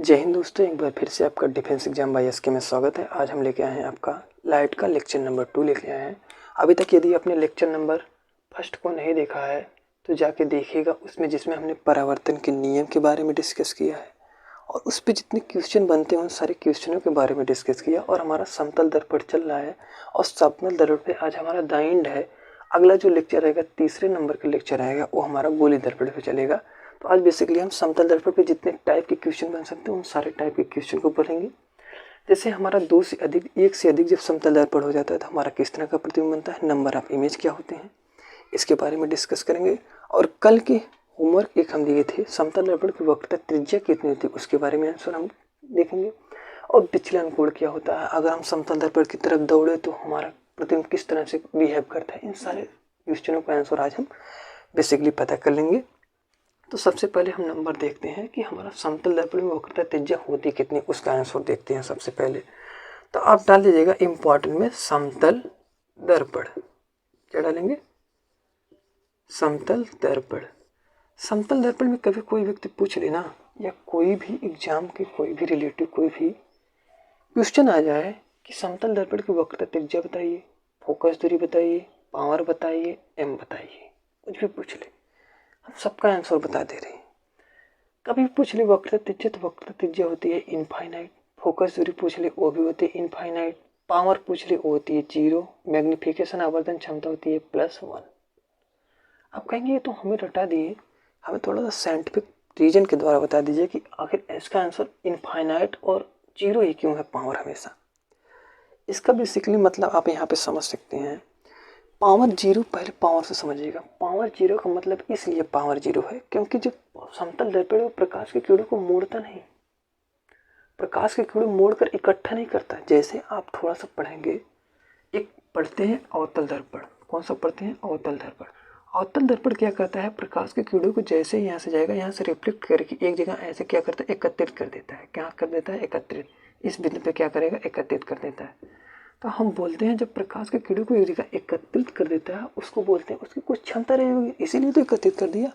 जय हिंद दोस्तों, एक बार फिर से आपका डिफेंस एग्जाम बाय एसके में स्वागत है। आज हम लेके आए हैं आपका लाइट का लेक्चर नंबर 2 लेके आए हैं। अभी तक यदि आपने लेक्चर नंबर फर्स्ट को नहीं देखा है तो जाके देखिएगा, उसमें जिसमें हमने परावर्तन के नियम के बारे में डिस्कस किया है और उस पर जितने क्वेश्चन बनते हैं उन सारे क्वेश्चनों के बारे में डिस्कस किया। और हमारा समतल दर्पण चल रहा है और समतल दर्पण पे आज हमारा द एंड है। अगला जो लेक्चर रहेगा, तीसरे नंबर का लेक्चर आएगा, वो हमारा गोली दर्पण पे चलेगा। तो आज बेसिकली हम समतल दर्पण पे जितने टाइप के क्वेश्चन बन सकते हैं उन सारे टाइप के क्वेश्चन को पढ़ेंगे। जैसे हमारा एक से अधिक जब समतल दर्पण हो जाता है तो हमारा किस तरह का प्रतिबिंब बनता है, नंबर ऑफ इमेज क्या होते हैं, इसके बारे में डिस्कस करेंगे। और कल के होमवर्क एक हम दिए थे, समतल दर्पण की वक्रता त्रिज्या कितनी होती है, उसके बारे में आंसर हम देखेंगे। और विचलन कोण क्या होता है, अगर हम समतल दर्पण की तरफ दौड़े तो हमारा प्रतिबिंब किस तरह से बिहेव करता है, इन सारे क्वेश्चनों का आंसर आज हम बेसिकली पता कर लेंगे। तो सबसे पहले हम नंबर देखते हैं कि हमारा समतल दर्पण में वक्रता त्रिज्या होती कितनी, उसका आंसर देखते हैं सबसे पहले। तो आप डाल दीजिएगा इम्पॉर्टेंट में समतल दर्पण, क्या डालेंगे, समतल दर्पण। समतल दर्पण में कभी कोई व्यक्ति पूछ लेना या कोई भी एग्जाम के कोई भी रिलेटिव कोई भी क्वेश्चन आ जाए कि समतल दर्पण की वक्रता त्रिज्या बताइए, फोकस दूरी बताइए, पावर बताइए, एम बताइए, कुछ भी पूछ ले, हम सबका आंसर बता दे रहे हैं। कभी पूछ ले वक्रता त्रिज्या तो वक्रता त्रिज्या होती है इनफाइनाइट, फोकस दूरी पूछ ले वो भी होती है इनफाइनाइट, पावर पूछ ले वो होती है 0, मैग्नीफिकेशन आवर्धन क्षमता होती है +1। आप कहेंगे ये तो हमें रटा दिए, हमें थोड़ा सा साइंटिफिक रीजन के द्वारा बता दीजिए कि आखिर इसका आंसर इनफाइनाइट और 0 ही क्यों है पावर हमेशा। इसका बेसिकली मतलब आप यहाँ पे समझ सकते हैं। पावर 0, पहले पावर से समझिएगा। पावर 0 का मतलब इसलिए पावर 0 है क्योंकि जो समतल दर्पण है प्रकाश के किरणों को मोड़ता नहीं, प्रकाश के किरणों मोड़कर इकट्ठा नहीं करता। जैसे आप थोड़ा सा पढ़ेंगे, एक पढ़ते हैं अवतल दर्पण, कौन सा पढ़ते हैं, अवतल दर्पण। अवतल दर्पण क्या करता है, प्रकाश के किरणों को जैसे यहाँ से जाएगा यहाँ से रिफ्लेक्ट करके एक जगह ऐसे क्या करता है, एकत्रित कर देता है। क्या कर देता है, एकत्रित, इस बिंदु पे क्या करेगा, एकत्रित कर देता है। तो हम बोलते हैं जब प्रकाश के किरणों को एक जगह एकत्रित कर देता है उसको बोलते हैं उसकी कुछ क्षमता रही होगी, इसीलिए तो एकत्रित कर दिया।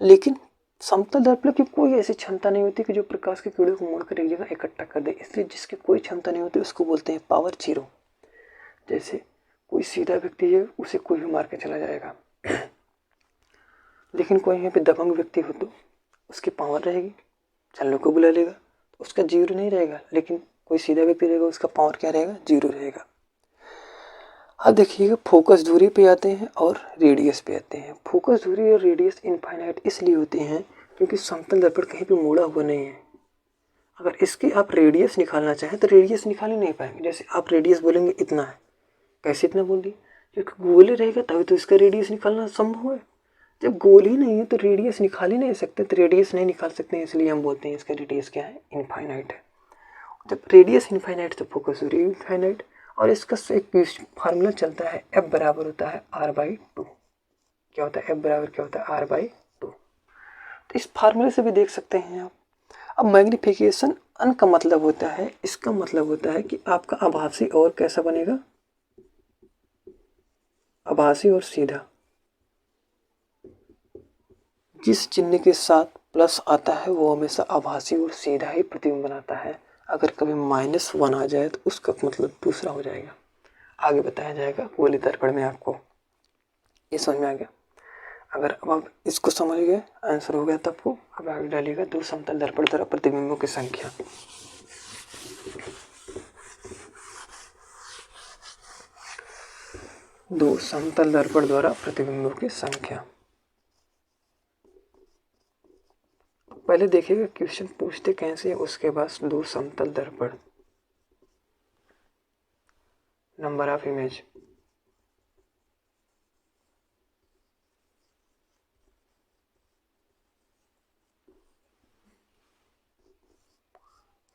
लेकिन समतल दर्पण की कोई ऐसी क्षमता नहीं होती कि जो प्रकाश के किरणों को मोड़कर एक जगह इकट्ठा कर दे, इसलिए जिसकी कोई क्षमता नहीं होती उसको बोलते हैं पावर 0। जैसे कोई सीधा व्यक्ति है, उसे कोई भी मार के चला जाएगा, लेकिन कोई यहाँ पे दबंग व्यक्ति हो तो उसकी पावर रहेगी, चलने को बुला लेगा, तो उसका 0 नहीं रहेगा। लेकिन कोई सीधा व्यक्ति रहेगा, उसका पावर क्या रहेगा, 0 रहेगा। अब देखिएगा फोकस दूरी पे आते हैं और रेडियस पे आते हैं। फोकस दूरी और रेडियस इनफाइनाइट इसलिए होते हैं क्योंकि समतल दर्पण कहीं पे मुड़ा हुआ नहीं है। अगर इसकी आप रेडियस निकालना चाहें तो रेडियस निकाल ही नहीं पाएंगे। जैसे आप रेडियस बोलेंगे इतना है, कैसे इतना बोल दिए, क्योंकि गोल ही रहेगा तभी तो इसका रेडियस निकालना संभव है। जब गोल ही नहीं है तो रेडियस निकाल ही नहीं सकते, तो रेडियस नहीं निकाल सकते, इसलिए हम बोलते हैं इसका रेडियस क्या है, इनफाइनाइट है। जब रेडियस इनफाइनाइट तो फोकस दूरी इनफाइनाइट। और इसका एक फार्मूला चलता है, F बराबर होता है R/2। क्या होता है, F बराबर क्या होता है, R/2। तो इस फार्मूले से भी देख सकते हैं आप। अब मैग्नीफिकेशन अन का मतलब होता है, इसका मतलब होता है कि आपका आभासी और कैसा बनेगा, आभासी और सीधा। जिस चिन्ह के साथ प्लस आता है वो हमेशा आभासी और सीधा ही प्रतिबिंब बनाता है। अगर कभी -1 आ जाए तो उसका मतलब दूसरा हो जाएगा। आगे बताया जाएगा गोली दर्पण में, आपको ये समझ में आ गया। अगर अब आप इसको समझ गए, आंसर हो गया तब को। अब आगे डालिएगा 2 समतल दर्पण द्वारा प्रतिबिंबों की संख्या। दो समतल दर्पण द्वारा प्रतिबिंबों की संख्या। पहले देखिएगा क्वेश्चन पूछते कैसे, उसके बाद 2 समतल दर्पण, नंबर ऑफ इमेज।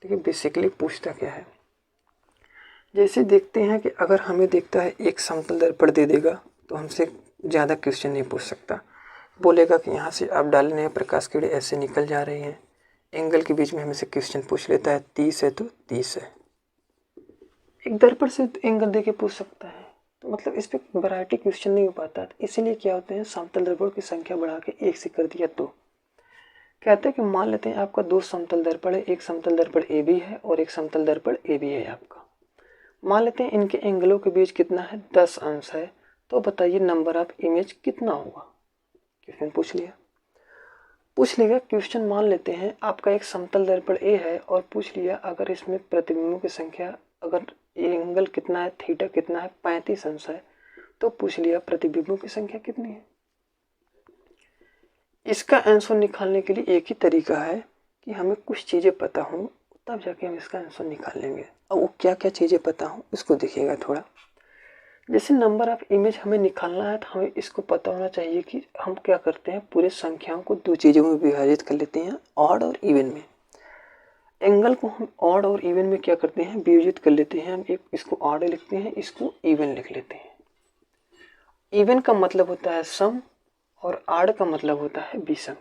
देखिए बेसिकली पूछता क्या है, जैसे देखते हैं कि अगर हमें देखता है एक समतल दर्पण दे देगा तो हमसे ज़्यादा क्वेश्चन नहीं पूछ सकता। बोलेगा कि यहाँ से आप डालने हैं प्रकाश किरणें ऐसे निकल जा रही हैं, एंगल के बीच में हमें से क्वेश्चन पूछ लेता है 30 है तो 30 है। एक दर्पण से एंगल दे के पूछ सकता है, तो मतलब इस पर वैरायटी क्वेश्चन नहीं हो पाता। तो इसीलिए क्या होते हैं, समतल दर्पण की संख्या बढ़ा के 1 से कर दिया 2। कहते हैं कि मान लेते हैं आपका दो समतल दर्पण है, एक समतल दर्पण ए बी है और एक समतल दर्पण ए बी है आपका। मान लेते हैं इनके एंगलों के बीच कितना है, 10 अंश है। तो बताइए नंबर ऑफ इमेज कितना होगा। क्वेश्चन पूछ लिया क्वेश्चन। मान लेते हैं आपका एक समतल दर्पण ए है और पूछ लिया अगर इसमें प्रतिबिंबों की संख्या, अगर एंगल कितना है, थीटा कितना है, 35 अंश है, तो पूछ लिया प्रतिबिंबों की संख्या कितनी है। इसका आंसर निकालने के लिए एक ही तरीका है कि हमें कुछ चीज़ें पता हों, तब जाके हम इसका आंसर निकाल लेंगे। अब वो क्या क्या चीज़ें पता हों इसको देखिएगा थोड़ा। जैसे नंबर ऑफ इमेज हमें निकालना है तो हमें इसको पता होना चाहिए कि हम क्या करते हैं, पूरे संख्याओं को दो चीज़ों में विभाजित कर लेते हैं, ऑड और इवन में। एंगल को हम ऑड और इवन में क्या करते हैं, विभाजित कर लेते हैं। हम एक इसको ऑड लिखते हैं, इसको इवन लिख लेते हैं। इवन का मतलब होता है सम और आड का मतलब होता है विषम।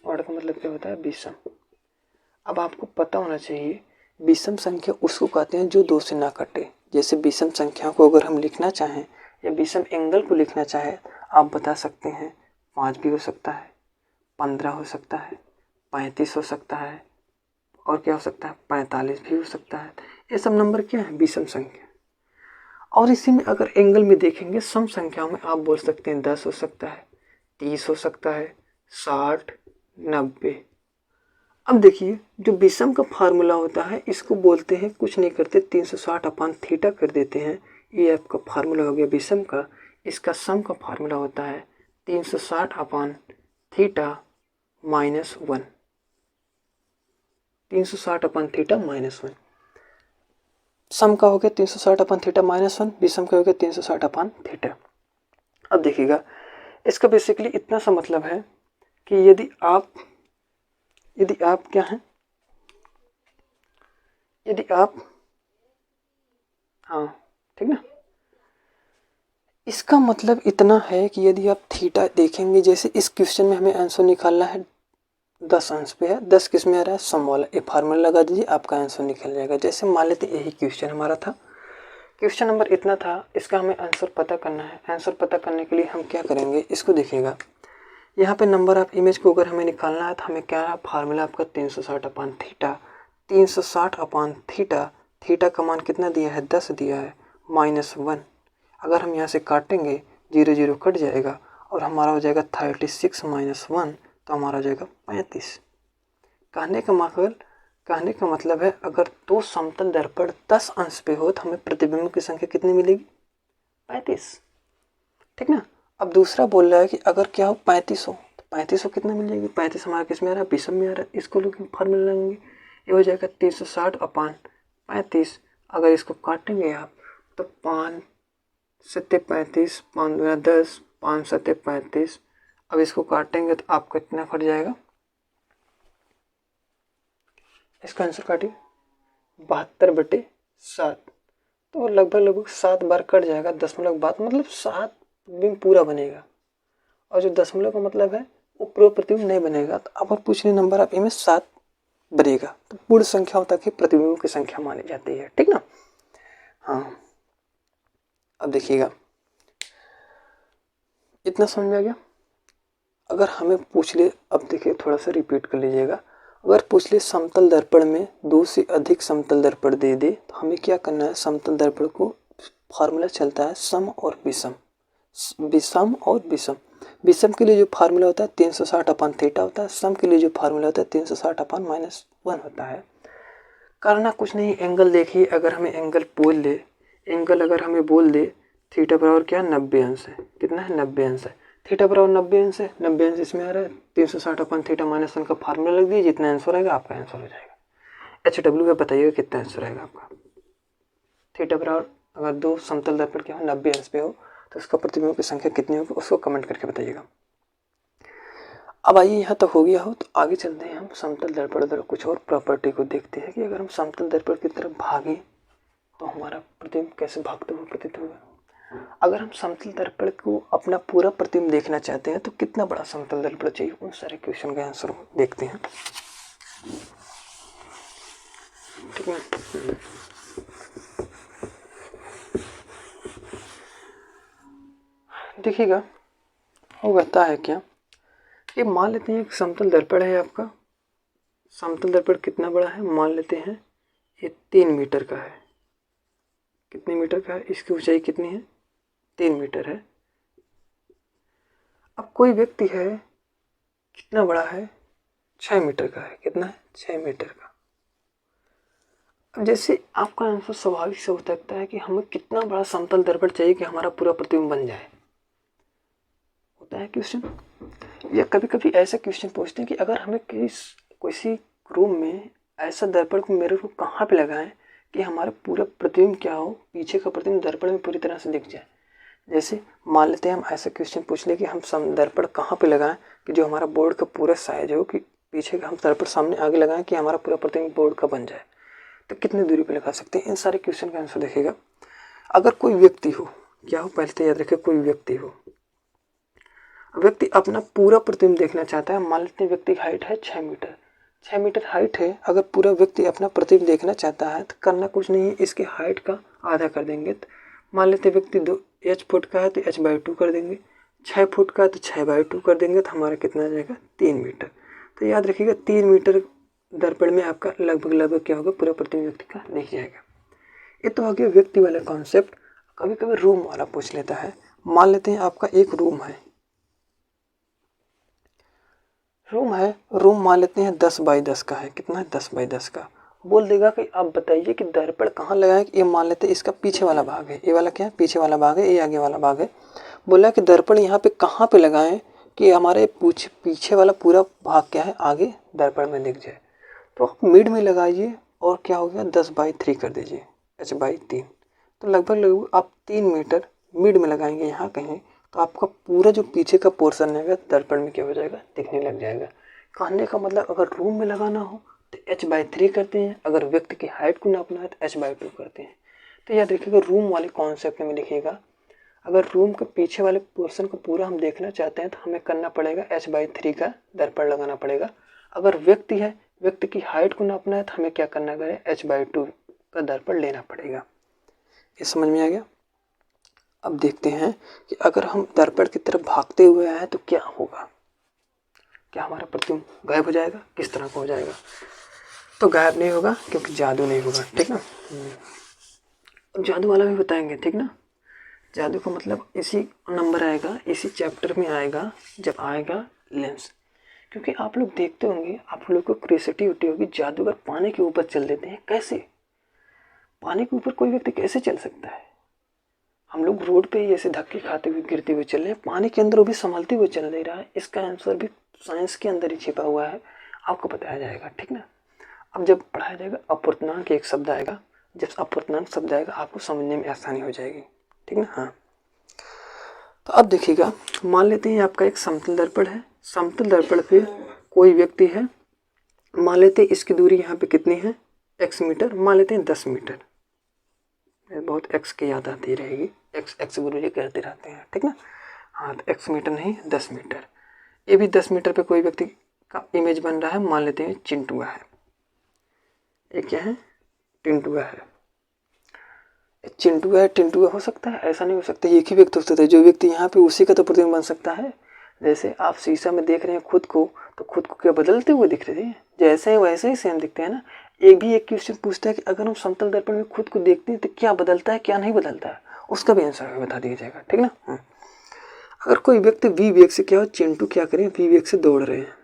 ऑड का मतलब क्या होता है, विषम। अब आपको पता होना चाहिए विषम संख्या उसको कहते हैं जो दो से ना कटे। जैसे विषम संख्या को अगर हम लिखना चाहें या विषम एंगल को लिखना चाहें, आप बता सकते हैं 5 भी हो सकता है, 15 हो सकता है, 35 हो सकता है, और क्या हो सकता है, 45 भी हो सकता है। ये सब नंबर क्या है, विषम संख्या। और इसी में अगर एंगल में देखेंगे सम संख्याओं में आप बोल सकते हैं 10 हो सकता है, 30 हो सकता है, 60, 90। अब देखिए जो विषम का फार्मूला होता है इसको बोलते हैं, कुछ नहीं करते 360 अपान थीटा कर देते हैं। ये आपका फार्मूला हो गया विषम का। इसका सम का फार्मूला होता है 360 अपान थीटा -1। 360 अपान थीटा -1 सम का हो गया 360 अपान थीटा -1, विषम का हो गया 360 अपान थीटा। अब देखिएगा इसका बेसिकली इतना सा मतलब है कि यदि आप क्या हैं, यदि आप, हाँ ठीक ना, इसका मतलब इतना है कि यदि आप थीटा देखेंगे, जैसे इस क्वेश्चन में हमें आंसर निकालना है 10 अंश पे है, 10 किस में आ रहा है, सम वाला। ये फार्मूला लगा दीजिए, आपका आंसर निकल जाएगा। जैसे मान लेते यही क्वेश्चन हमारा था, क्वेश्चन नंबर इतना था, इसका हमें आंसर पता करना है। आंसर पता करने के लिए हम क्या करेंगे, इसको देखिएगा। यहाँ पे नंबर ऑफ इमेज को अगर हमें निकालना है तो हमें क्या है, फार्मूला आपका 360 अपान थीटा। 360 अपान थीटा, थीटा का मान कितना दिया है, 10 दिया है, -1। अगर हम यहाँ से काटेंगे 0 0 कट जाएगा और हमारा हो जाएगा 36 -1, तो हमारा हो जाएगा 35। कहने का मतलब है अगर दो समतल दर्पण 10 अंश पे हो तो हमें प्रतिबिंब की संख्या कितनी मिलेगी, 35। ठीक ना। अब दूसरा बोल रहा है कि अगर क्या हो 35 हो तो 35 हो कितना मिल जाएगी, 35 हमारा किस में आ रहा है, विषम में आ रहा है। इसको लोग फार्मूला लगाएंगे, ये हो जाएगा 360 अपान 35। अगर इसको काटेंगे आप तो 5 सत्ते 35, 5 दूना 10, 5 सत्ते 35। अब इसको काटेंगे तो आपका कितना कट जाएगा, इसका आंसर काटिए 72/7। तो लगभग 7 बार कट जाएगा। दशमलव बाद मतलब 7 बिंब पूरा बनेगा, और जो दशमलव का मतलब है वो पूरा प्रतिबिंब नहीं बनेगा। तो अब पूछ रहे नंबर ऑफ इमेज 7 बनेगा, तो पूर्ण संख्याओं तक ही प्रतिबिंबों की संख्या मानी जाती है। ठीक ना। हाँ अब देखिएगा इतना समझ में आ गया। अगर हमें पूछ ले, अब देखिए थोड़ा सा रिपीट कर लीजिएगा। अगर पूछ ले समतल दर्पण में 2 से अधिक समतल दर्पण दे दे तो हमें क्या करना है, समतल दर्पण को फार्मूला चलता है सम और विषम। विषम और विषम, विषम के लिए जो फार्मूला होता है 360 अपान थीटा होता है, सम के लिए जो फार्मूला होता है 360 अपान -1 होता है। करना कुछ नहीं, एंगल देखिए, अगर हमें एंगल बोल दे, एंगल अगर हमें बोल दे थीटा बराबर क्या 90 अंश है, कितना है 90 अंश है, थीटा बराबर 90 अंश है, 90 अंश इसमें आ रहा है, 360 अपन थीटा -1 का फार्मूला लग दीजिए, जितना आंसर आएगा आपका आंसर हो जाएगा। HW का बताइएगा कितना आंसर आएगा आपका। थीटा बराबर अगर दो समतल दर्पण क्या हो 90 अंश पे हो तो उसका प्रतिबिंबों की संख्या कितनी होगी, उसको कमेंट करके बताइएगा। अब आइए यहाँ तक हो गया हो तो आगे चलते हैं, हम समतल दर्पण द्वारा कुछ और प्रॉपर्टी को देखते हैं कि अगर हम समतल दर्पण की तरफ भागे तो हमारा प्रतिबिंब कैसे भागते हुए प्रतीत होगा। अगर हम समतल दर्पण को अपना पूरा प्रतिबिंब देखना चाहते हैं तो कितना बड़ा समतल दर्पण चाहिए, उन सारे क्वेश्चन का आंसर देखते हैं। ठीक है, देखिएगा हो जाता है क्या ये मान लेते हैं एक समतल दर्पण है आपका। समतल दर्पण कितना बड़ा है, मान लेते हैं ये 3 मीटर का है। कितने मीटर का है, इसकी ऊंचाई कितनी है, 3 मीटर है। अब कोई व्यक्ति है, कितना बड़ा है, 6 मीटर का है। कितना है, 6 मीटर का। अब जैसे आपका आंसर स्वाभाविक से हो सकता है कि हमें कितना बड़ा समतल दर्पण चाहिए कि हमारा पूरा प्रतिबिंब बन जाए, होता है क्वेश्चन। या कभी कभी ऐसा क्वेश्चन पूछते हैं कि अगर हमें किसी रूम में ऐसा दर्पण को मेरे को कहाँ पे लगाएं कि हमारा पूरा प्रतिबिंब क्या हो, पीछे का प्रतिबिंब दर्पण में पूरी तरह से दिख जाए। जैसे मान लेते हैं हम ऐसा क्वेश्चन पूछ ले कि हम दर्पण कहाँ पे लगाएं कि जो हमारा बोर्ड का पूरा साइज हो, कि पीछे का हम दर्पण सामने आगे लगाएं कि हमारा पूरा प्रतिबिंब बोर्ड का बन जाए। तो कितनी दूरी पे लगा सकते हैं, इन सारे क्वेश्चन का आंसर देखिएगा। अगर कोई व्यक्ति हो, क्या हो, पहले तो याद रखिए, कोई व्यक्ति हो, व्यक्ति अपना पूरा प्रतिबिंब देखना चाहता है। मान लेते हैं व्यक्ति की हाइट है 6 मीटर, 6 मीटर हाइट है। अगर पूरा व्यक्ति अपना प्रतिबिंब देखना चाहता है तो करना कुछ नहीं है, इसके हाइट का आधा कर देंगे। तो मान लेते हैं व्यक्ति 2 फुट का है तो h/2 कर देंगे, 6 फुट का है तो 6/2 कर देंगे, तो हमारा कितना आ जाएगा, 3 मीटर। तो याद रखिएगा 3 मीटर दर्पण में आपका लगभग क्या होगा, पूरा प्रतिबिंब व्यक्ति का दिख जाएगा। ये तो हो गया व्यक्ति वाला कॉन्सेप्ट। कभी कभी रूम वाला पूछ लेता है। मान लेते हैं आपका एक रूम है, रूम मान लेते हैं 10x10 का है। कितना है, 10x10 का। बोल देगा कि आप बताइए कि दर्पण कहाँ लगाएं। ये मान लेते हैं इसका पीछे वाला भाग है, ये वाला क्या है, पीछे वाला भाग है, ये आगे वाला भाग है। बोला कि दर्पण यहाँ पे कहाँ पे लगाएं कि हमारे पीछे वाला पूरा भाग क्या है, आगे दर्पण में दिख जाए। तो आप मिड में लगाइए और क्या हो गया, 10/3 कर दीजिए, h/3। तो लगभग आप 3 मीटर मिड में लगाएंगे यहाँ कहीं, तो आपका पूरा जो पीछे का पोर्शन है दर्पण में क्या हो जाएगा, दिखने लग जाएगा। कहने का मतलब अगर रूम में लगाना हो तो h/3 करते हैं, अगर व्यक्ति की हाइट को नापना है तो h/2 करते हैं। तो याद रखिएगा रूम वाले कॉन्सेप्ट में देखिएगा, अगर रूम के पीछे वाले पोर्शन को पूरा हम देखना चाहते हैं तो हमें करना पड़ेगा h/3 का दर्पण लगाना पड़ेगा। अगर व्यक्ति है, व्यक्ति की हाइट को नापना है तो हमें क्या करना है, h/2 का दर्पण लेना पड़ेगा। ये समझ में आ गया। अब देखते हैं कि अगर हम दर्पण की तरफ भागते हुए आए तो क्या होगा, क्या हमारा प्रतिबिंब गायब हो जाएगा, किस तरह का हो जाएगा। तो गायब नहीं होगा क्योंकि जादू नहीं होगा, ठीक ना। अब जादू वाला भी बताएंगे, ठीक ना। जादू का मतलब इसी नंबर आएगा, इसी चैप्टर में आएगा जब आएगा लेंस। क्योंकि आप लोग देखते होंगे, आप लोग को क्यूरियोसिटी होती होगी, जादूगर पानी के ऊपर चल देते हैं। कैसे पानी के ऊपर कोई व्यक्ति कैसे चल सकता है। हम लोग रोड पे ऐसे धक्के खाते हुए गिरते हुए चल रहे हैं, पानी के अंदर वो भी संभलते हुए चल नहीं रहा है। इसका आंसर भी साइंस के अंदर ही छिपा हुआ है, आपको बताया जाएगा, ठीक ना। अब जब पढ़ाया जाएगा अपूर्णांक एक शब्द आएगा, जब अपूर्णांक शब्द आएगा आपको समझने में आसानी हो जाएगी, ठीक ना। हाँ, तो अब देखिएगा, मान लेते हैं आपका एक समतल दर्पण है। समतल दर्पण पे कोई व्यक्ति है, मान लेते हैं इसकी दूरी यहाँ पे कितनी है, x मीटर, मान लेते हैं 10 मीटर। बहुत x की याद आती रहेगी, x गुरुजी कहते रहते हैं, ठीक ना। हाँ, तो x मीटर नहीं, 10 मीटर। ये भी 10 मीटर पे कोई व्यक्ति का इमेज बन रहा है। मान लेते हैं चिंटुआ है, ये क्या है, टिंटुआ है। चिंटुआ है, टिंटुआ हो सकता है, ऐसा नहीं हो सकता, एक ही व्यक्ति हो सकता है। जो व्यक्ति यहाँ पे उसी का तो प्रतिबिंब बन सकता है। जैसे आप शीशा में देख रहे हैं खुद को, तो खुद को क्या बदलते हुए दिख रहे हैं, जैसे है वैसे ही सेम दिखते हैं ना। एक क्वेश्चन पूछता है कि अगर हम समतल दर्पण में खुद को देखते हैं तो क्या बदलता है, क्या नहीं बदलता है, उसका भी आंसर हमें बता दिया जाएगा, ठीक ना। अगर कोई व्यक्ति v वेग से, क्या हो, चिंटू क्या करें, v वेग से दौड़ रहे हैं,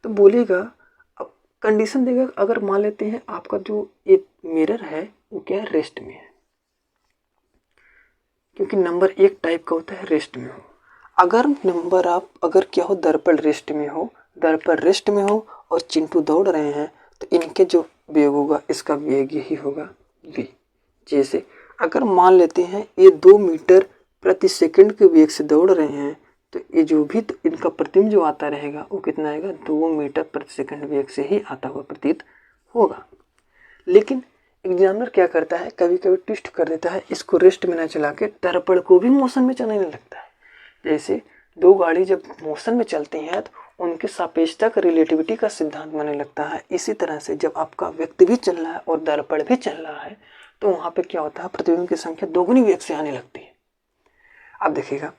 तो बोलेगा, अब कंडीशन देगा, अगर मान लेते हैं आपका जो ये मिरर है वो क्या है, रेस्ट में है। क्योंकि नंबर 1 टाइप का होता है रेस्ट में हो। अगर क्या हो, दर्पण रेस्ट में हो, दर्पण रेस्ट में हो और चिंटू दौड़ रहे हैं, तो इनके जो वेग होगा, इसका वेग यही होगा v। जैसे अगर मान लेते हैं ये 2 मीटर प्रति सेकंड के वेग से दौड़ रहे हैं, तो ये जो भी तो इनका प्रतिबिंब जो आता रहेगा वो कितना आएगा, 2 मीटर प्रति सेकंड वेग से ही आता हुआ प्रतीत होगा। लेकिन एग्जामिनर क्या करता है, कभी कभी ट्विस्ट कर देता है, इसको रेस्ट में ना चला के दर्पण को भी मोशन में चलाने लगता है। जैसे 2 गाड़ी जब मोशन में चलती हैं तो उनके सापेक्षता का, रिलेटिविटी का सिद्धांत बनने लगता है। इसी तरह से जब आपका व्यक्ति भी चल रहा है और दर्पण भी चल रहा है तो वहाँ पे क्या होता है, प्रतिबिंब की संख्या दोगुनी वेग से आने लगती है। अब देखिएगा,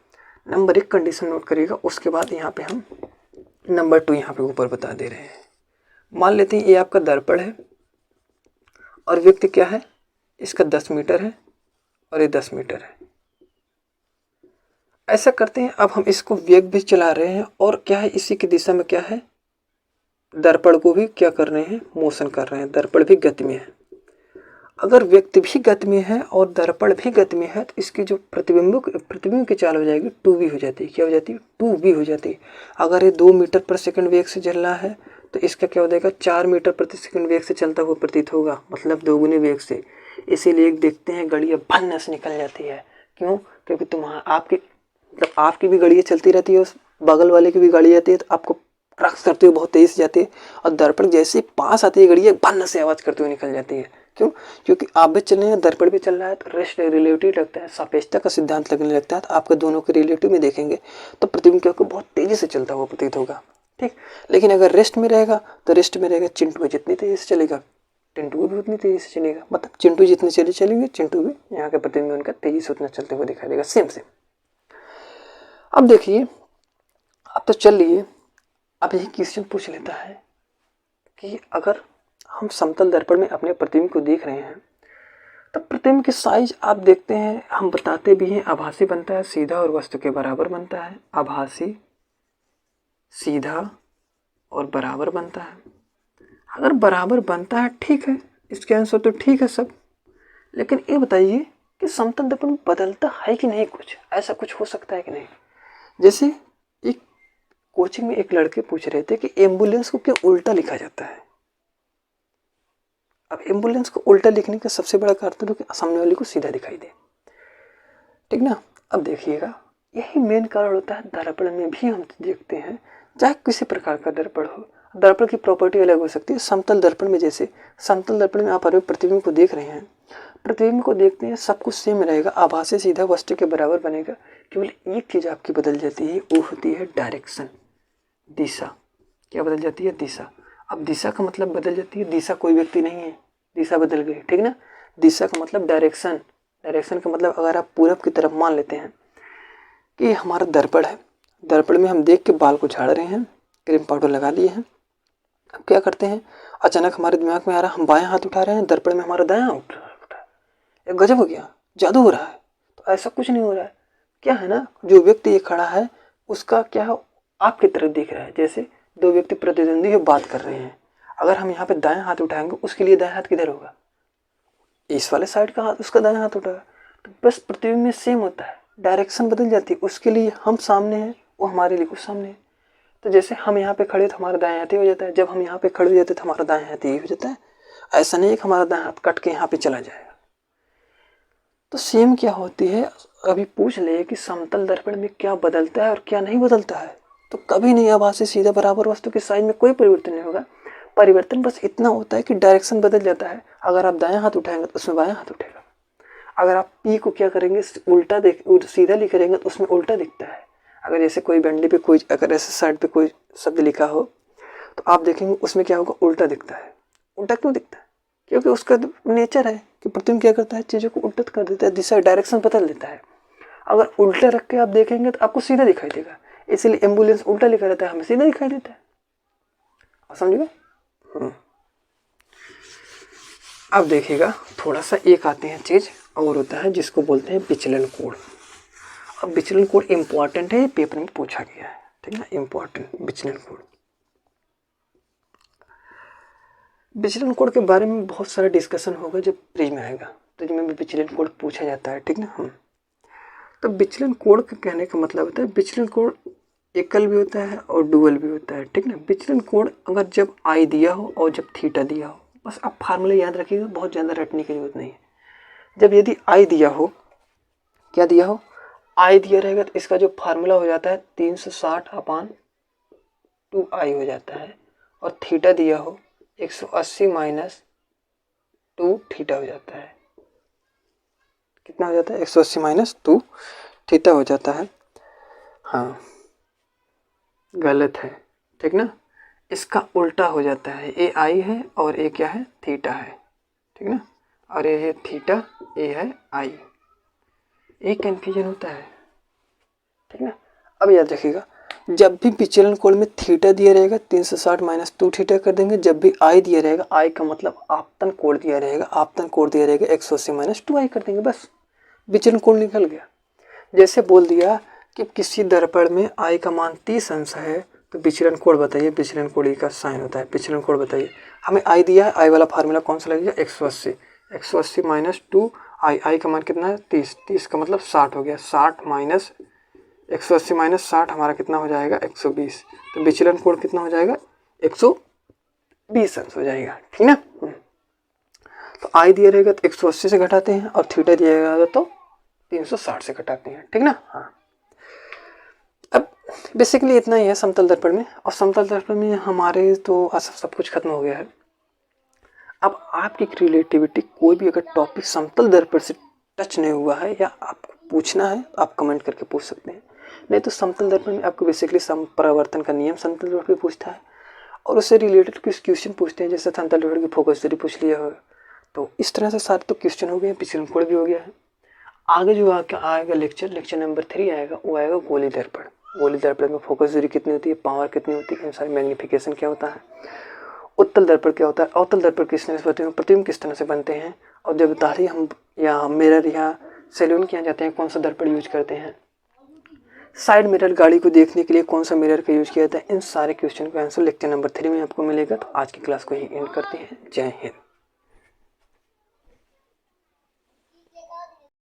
नंबर 1 कंडीशन नोट करिएगा, उसके बाद यहाँ पे हम नंबर 2 यहाँ पे ऊपर बता दे रहे हैं। मान लेते हैं ये आपका दर्पण है और व्यक्ति क्या है, इसका 10 मीटर है और ये 10 मीटर है। ऐसा करते हैं, अब हम इसको वेग भी चला रहे हैं और क्या है, इसी की दिशा में क्या है, दर्पण को भी क्या कर रहे हैं, मोशन कर रहे हैं। दर्पण भी गति में है। अगर व्यक्ति भी गति में है और दर्पण भी गति में है तो इसकी जो प्रतिबिंब की चाल हो जाएगी 2v हो जाती है। क्या हो जाती है, 2v हो जाती है। अगर ये 2 मीटर पर सेकंड वेग से चल रहा है तो इसका क्या हो जाएगा, 4 मीटर प्रति सेकंड वेग से चलता हुआ प्रतीत होगा, मतलब दोगुने वेग से। इसीलिए देखते हैं गड़िया भन्न से निकल जाती है। क्यों, क्योंकि आपकी भी गड़िया चलती रहती है, उस बगल वाले की भी गाड़ी आती है तो आपको क्रॉस करते हुए बहुत तेज से जाती है, और दर्पण जैसे ही पास आती है गड़िया भन्न से आवाज करते हुए निकल जाती है। क्यों, क्योंकि आप भी चल रहे हैं, दर्पण भी चल रहा है, तो रेस्ट रिलेटिव लगता है, सापेक्षता का सिद्धांत लगने लगता है। तो आपके दोनों के रिलेटिव में देखेंगे तो प्रतिबिंब क्या होगा, बहुत तेजी से चलता हुआ प्रतीत होगा। ठीक, लेकिन अगर रेस्ट में रहेगा तो रेस्ट में रहेगा चिंटू जितनी तेजी से चलेगा टिंटू भी उतनी तेजी से चलेगा, मतलब चिंटू जितनी तेजी चलेंगे चिंटू भी यहाँ के प्रतिबिंब उनका तेजी से उतना चलते हुए दिखाई देगा। सेम। अब देखिए, अब तो चल लिए, अब यही क्वेश्चन पूछ लेता है कि अगर हम समतल दर्पण में अपने प्रतिबिंब को देख रहे हैं तो प्रतिबिंब की साइज आप देखते हैं, हम बताते भी हैं, आभासी बनता है, सीधा और वस्तु के बराबर बनता है। आभासी, सीधा और बराबर बनता है। अगर बराबर बनता है ठीक है, इसके आंसर तो ठीक है सब। लेकिन ये बताइए कि समतल दर्पण बदलता है कि नहीं, कुछ ऐसा कुछ हो सकता है कि नहीं। जैसे एक कोचिंग में एक लड़के पूछ रहे थे कि एम्बुलेंस को क्यों उल्टा लिखा जाता है। अब एम्बुलेंस को उल्टा लिखने का सबसे बड़ा कारण है कि सामने वाले को सीधा दिखाई दे, ठीक ना। अब देखिएगा, यही मेन कारण होता है। दर्पण में भी हम देखते हैं, चाहे किसी प्रकार का दर्पण हो, दर्पण की प्रॉपर्टी अलग हो सकती है। समतल दर्पण में, जैसे समतल दर्पण में आप प्रतिबिंब को देख रहे हैं, प्रतिबिंब को देखते हैं, सब कुछ सेम रहेगा, आभासी, सीधा, वस्तु के बराबर बनेगा। केवल एक चीज आपकी बदल जाती है, वो होती है डायरेक्शन, दिशा। क्या बदल जाती है, दिशा। अब दिशा का मतलब बदल जाती है, दिशा कोई व्यक्ति नहीं है, दिशा बदल गई, ठीक ना। दिशा का मतलब डायरेक्शन, डायरेक्शन का मतलब अगर आप पूरब की तरफ मान लेते हैं कि हमारा दर्पण है, दर्पण में हम देख के बाल को झाड़ रहे हैं, क्रीम पाउडर लगा लिए हैं, अब क्या करते हैं, अचानक हमारे दिमाग में आ रहा, हम बाएं हाथ उठा रहे हैं, दर्पण में हमारा दायां उठ रहा है। गजब हो गया, जादू हो रहा है। तो ऐसा कुछ नहीं हो रहा है। क्या है ना, जो व्यक्ति ये खड़ा है उसका क्या है, आपकी तरफ देख रहा है। जैसे दो व्यक्ति प्रतिद्वंदी बात कर रहे हैं, अगर हम यहाँ पे दाएं हाथ उठाएंगे, उसके लिए दाएं हाथ किधर होगा, इस वाले साइड का हाथ, उसका दाएं हाथ उठाएगा। तो बस प्रतिबिंब में सेम होता है, डायरेक्शन बदल जाती है। उसके लिए हम सामने हैं, वो हमारे लिए कुछ सामने है। तो जैसे हम यहाँ पे खड़े तो हमारा दाएं हाथ ही हो जाता है, जब हम यहाँ पे खड़े हो जाते तो हमारा दाएं हाथ ही हो जाता है। ऐसा नहीं है कि हमारा दाएं हाथ कट के यहाँ पे चला जाएगा। तो सेम क्या होती है, अभी पूछ ले कि समतल दर्पण में क्या बदलता है और क्या नहीं बदलता है, तो कभी नहीं आभासी, सीधा, बराबर, वस्तु के साइज में कोई परिवर्तन नहीं होगा। परिवर्तन बस इतना होता है कि डायरेक्शन बदल जाता है। अगर आप दायां हाथ उठाएंगे तो उसमें बायां हाथ उठेगा। अगर आप पी को क्या करेंगे, उल्टा सीधा लिख करेंगे तो उसमें उल्टा दिखता है। अगर जैसे कोई डंडे पे कोई, अगर ऐसे साइड पे कोई शब्द लिखा हो तो आप देखेंगे उसमें क्या होगा, उल्टा दिखता है। उल्टा क्यों दिखता है, क्योंकि उसका नेचर है कि प्रतिबिंब क्या करता है, चीज़ों को उल्टा कर देता है, दिशा, डायरेक्शन बदल देता है। अगर उल्टा रख के आप देखेंगे तो आपको सीधा दिखाई देगा, इसीलिए एम्बुलेंस उल्टा लिखा रहता है, हमें सीधा दिखाई देता है। समझिएगा। अब देखिएगा, थोड़ा सा एक आते हैं चीज़ और होता है जिसको बोलते हैं विचलन कोण। अब विचलन कोण इंपॉर्टेंट है, पेपर में पूछा गया है, ठीक है ना, इंपॉर्टेंट विचलन कोण। विचलन कोण के बारे में बहुत सारा डिस्कशन होगा जब प्रिज्म आएगा, प्रिज्म में भी विचलन कोण पूछा जाता है, ठीक ना। तो विचलन कोण का कहने का मतलब होता है, विचलन कोण एकल भी होता है और डुअल भी होता है, ठीक ना। विचलन कोण अगर जब आई दिया हो और जब थीटा दिया हो, बस आप फार्मूला याद रखिएगा, बहुत ज़्यादा रटने की जरूरत नहीं है। जब यदि आई दिया हो, क्या दिया हो, आई दिया रहेगा तो इसका जो फार्मूला हो जाता है 360/2i हो जाता है, और थीटा दिया हो 180 - 2 थीटा हो जाता है। कितना हो जाता है, 180 - 2 थीटा हो जाता है। हाँ, गलत है, ठीक ना। इसका उल्टा हो जाता है, ए आई है और ए क्या है, थीटा है, ठीक ना। और ये है थीटा, ए है आई, एक कन्फ्यूजन होता है, ठीक ना। अब याद रखिएगा, जब भी विचलन कोण में थीटा दिया रहेगा 360 माइनस 2 थीटा कर देंगे। जब भी आई दिया रहेगा, आई का मतलब आपतन कोण दिया रहेगा, आपतन कोण दिया रहेगा 180 माइनस 2 आई कर देंगे, बस विचलन कोण निकल गया। जैसे बोल दिया कि किसी दर्पण में आई का मान 30 अंश है तो विचलन कोण बताइए, विचलन कोण का साइन होता है, विचलन कोण बताइए। हमें आई दिया है, आई वाला फार्मूला कौन सा लगेगा 180, 180 माइनस 2 आई, आई का मान कितना है 30, 30 का मतलब 60 हो गया, 60 माइनस 180 माइनस 60 हमारा कितना हो जाएगा 120, तो विचलन कोण कितना हो जाएगा 120 अंश हो जाएगा, ठीक ना। तो आई दिया रहेगा तो 180 से घटाते हैं और थीटा दिया रहेगा तो 360 से घटाते हैं, ठीक ना। हाँ, अब बेसिकली इतना ही है समतल दर्पण में। और समतल दर्पण में हमारे तो सब कुछ खत्म हो गया है। अब आपकी रिलेटिविटी कोई भी अगर टॉपिक समतल दर्पण से टच नहीं हुआ है या आपको पूछना है तो आप कमेंट करके पूछ सकते हैं। नहीं तो समतल दर्पण में आपको बेसिकली समपरावर्तन का नियम समतल दर्पण पे पूछता है और उससे रिलेटेड कुछ क्वेश्चन पूछते हैं, जैसे समतल दर्पण की फोकस दूरी पूछ लिया होगा। तो इस तरह से सारे तो क्वेश्चन हो गए, विचलन कोण भी हो गया है। आगे जो आएगा लेक्चर नंबर 3 आएगा, वो आएगा गोली दर्पण। गोली दर्पण में फोकस दूरी कितनी होती है, पावर कितनी होती है, इन सारी मैग्नीफिकेशन क्या होता है, उत्तल दर्पण क्या होता है, अवतल दर्पण किस तरह से बनते हैं, प्रतिबिंब किस तरह से बनते हैं, और जब तारी हम या मिरर या सैलून किया जाते हैं कौन सा दर्पण यूज करते हैं, साइड मिरर गाड़ी को देखने के लिए कौन सा मिरर का यूज किया जाता है। इन सारे क्वेश्चन का आंसर लेक्चर नंबर 3 में आपको मिलेगा। तो आज की क्लास को ही एंड करते हैं। जय हिंद।